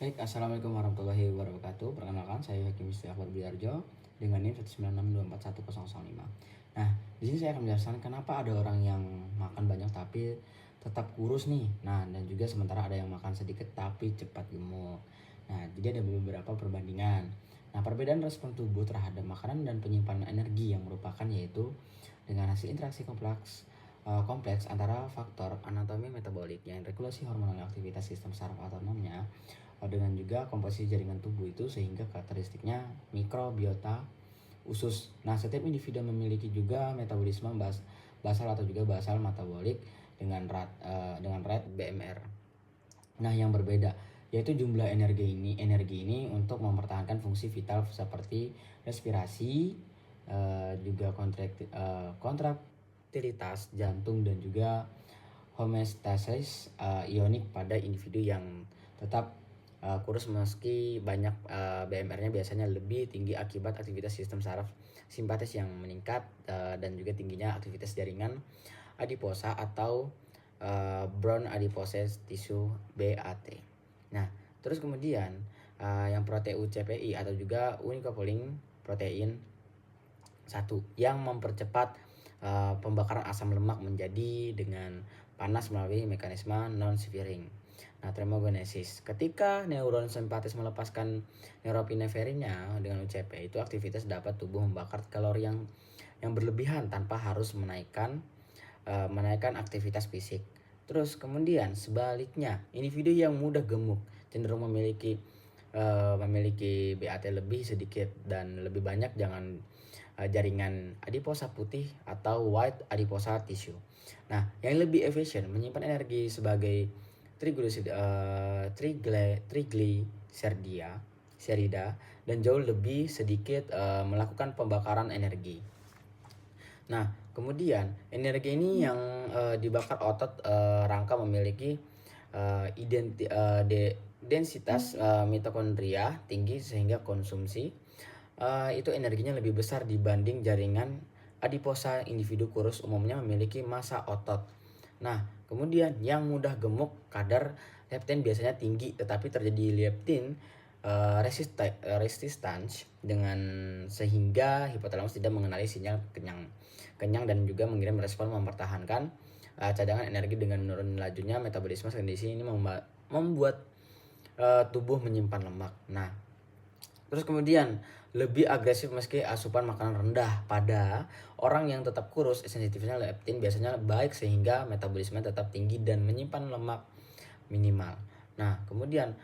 Baik, Assalamualaikum warahmatullahi wabarakatuh. Perkenalkan, saya Hakim Isti Akbar Biarjo dengan NIM 196241005. Nah, di sini saya akan menjelaskan kenapa ada orang yang makan banyak tapi tetap kurus nih. Nah, dan juga sementara ada yang makan sedikit tapi cepat gemuk. Nah, jadi ada beberapa perbandingan. Nah, perbedaan respon tubuh terhadap makanan dan penyimpanan energi yang merupakan yaitu dengan hasil interaksi kompleks antara faktor anatomi metabolik yang regulasi hormonal aktivitas sistem saraf otonomnya dengan juga komposisi jaringan tubuh itu sehingga karakteristiknya mikrobiota usus. Nah, setiap individu memiliki juga metabolisme basal atau juga basal metabolik dengan rate BMR. Nah, yang berbeda yaitu jumlah energi ini untuk mempertahankan fungsi vital seperti respirasi, juga kontraktilitas jantung dan juga homeostasis ionik pada individu yang tetap kurus meski banyak BMR-nya biasanya lebih tinggi akibat aktivitas sistem saraf simpatis yang meningkat dan juga tingginya aktivitas jaringan adiposa atau brown adipose tissue BAT. Nah, terus kemudian yang protein UCPI atau juga unicoupling protein 1 yang mempercepat pembakaran asam lemak menjadi dengan panas melalui mekanisme non-searing. Nah, thermogenesis. Ketika neuron simpatis melepaskan neuropinefrinnya dengan UCP, itu aktivitas dapat tubuh membakar kalori yang berlebihan tanpa harus menaikkan aktivitas fisik. Terus kemudian sebaliknya, individu yang mudah gemuk cenderung memiliki BAT lebih sedikit dan lebih banyak jaringan adiposa putih atau white adiposa tissue. Nah, yang lebih efisien menyimpan energi sebagai triglycerida dan jauh lebih sedikit melakukan pembakaran energi. Nah, kemudian energi ini yang dibakar otot rangka memiliki densitas mitokondria tinggi sehingga konsumsi itu energinya lebih besar dibanding jaringan adiposa. Individu kurus umumnya memiliki massa otot. Nah, kemudian yang mudah gemuk kadar leptin biasanya tinggi tetapi terjadi leptin resistance dengan sehingga hipotalamus tidak mengenali sinyal kenyang dan juga mengirim respon mempertahankan cadangan energi dengan menurun lajunya metabolisme. Kondisi ini membuat tubuh menyimpan lemak. Nah, terus kemudian lebih agresif meski asupan makanan rendah. Pada orang yang tetap kurus, sensitifnya leptin biasanya baik sehingga metabolisme tetap tinggi dan menyimpan lemak minimal. Nah, kemudian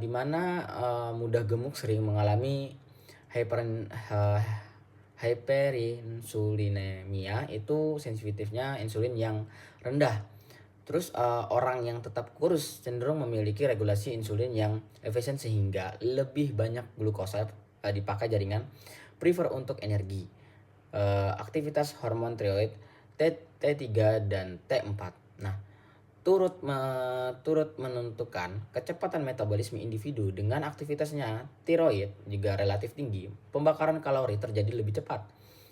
di mana mudah gemuk sering mengalami hyperinsulinemia, itu sensitifnya insulin yang rendah. Terus orang yang tetap kurus cenderung memiliki regulasi insulin yang efisien sehingga lebih banyak glukosa dipakai jaringan prefer untuk energi. Aktivitas hormon tiroid T3 dan T4. Nah, turut menentukan kecepatan metabolisme individu. Dengan aktivitasnya tiroid juga relatif tinggi, pembakaran kalori terjadi lebih cepat.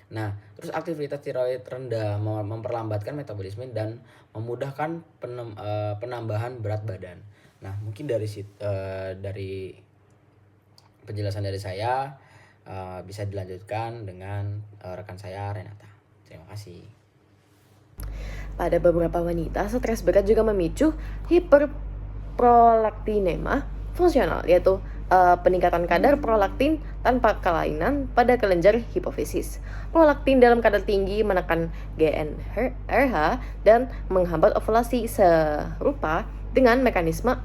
Nah, terus aktivitas tiroid rendah memperlambatkan metabolisme dan memudahkan penambahan berat badan. Nah, mungkin dari penjelasan dari saya bisa dilanjutkan dengan rekan saya Renata. Terima kasih. Pada beberapa wanita, stres berat juga memicu hiperprolaktinema fungsional, yaitu peningkatan kadar prolaktin tanpa kelainan pada kelenjar hipofisis. Prolaktin dalam kadar tinggi menekan GnRH dan menghambat ovulasi, serupa dengan mekanisme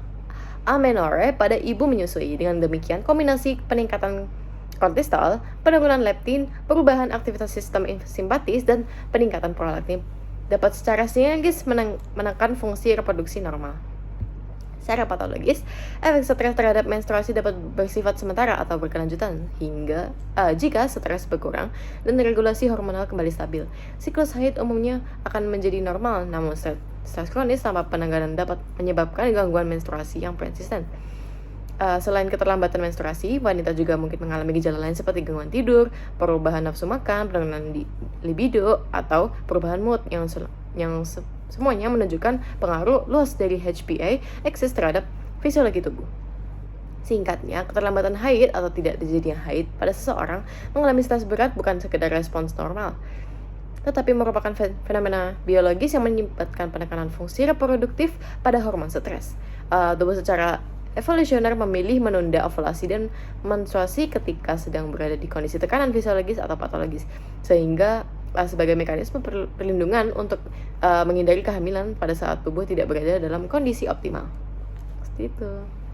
amenorrhea pada ibu menyusui. Dengan demikian, kombinasi peningkatan kortisol, penurunan leptin, perubahan aktivitas sistem simpatis, dan peningkatan prolaktin dapat secara sinergis menekan fungsi reproduksi normal. Secara patologis, efek stres terhadap menstruasi dapat bersifat sementara atau berkelanjutan hingga jika stres berkurang dan regulasi hormonal kembali stabil. Siklus haid umumnya akan menjadi normal, namun stres kronis tanpa penanganan dapat menyebabkan gangguan menstruasi yang persisten. Selain keterlambatan menstruasi, wanita juga mungkin mengalami gejala lain seperti gangguan tidur, perubahan nafsu makan, penurunan libido, atau perubahan mood yang semuanya menunjukkan pengaruh luas dari HPA eksis terhadap fisiologi tubuh. Singkatnya, keterlambatan haid atau tidak terjadinya haid pada seseorang mengalami stres berat bukan sekedar respons normal, tetapi merupakan fenomena biologis yang menyebabkan penekanan fungsi reproduktif pada hormon stres. Tubuh secara evolusioner memilih menunda ovulasi dan menstruasi ketika sedang berada di kondisi tekanan fisiologis atau patologis, sehingga sebagai mekanisme perlindungan untuk menghindari kehamilan pada saat tubuh tidak berada dalam kondisi optimal. Seperti itu.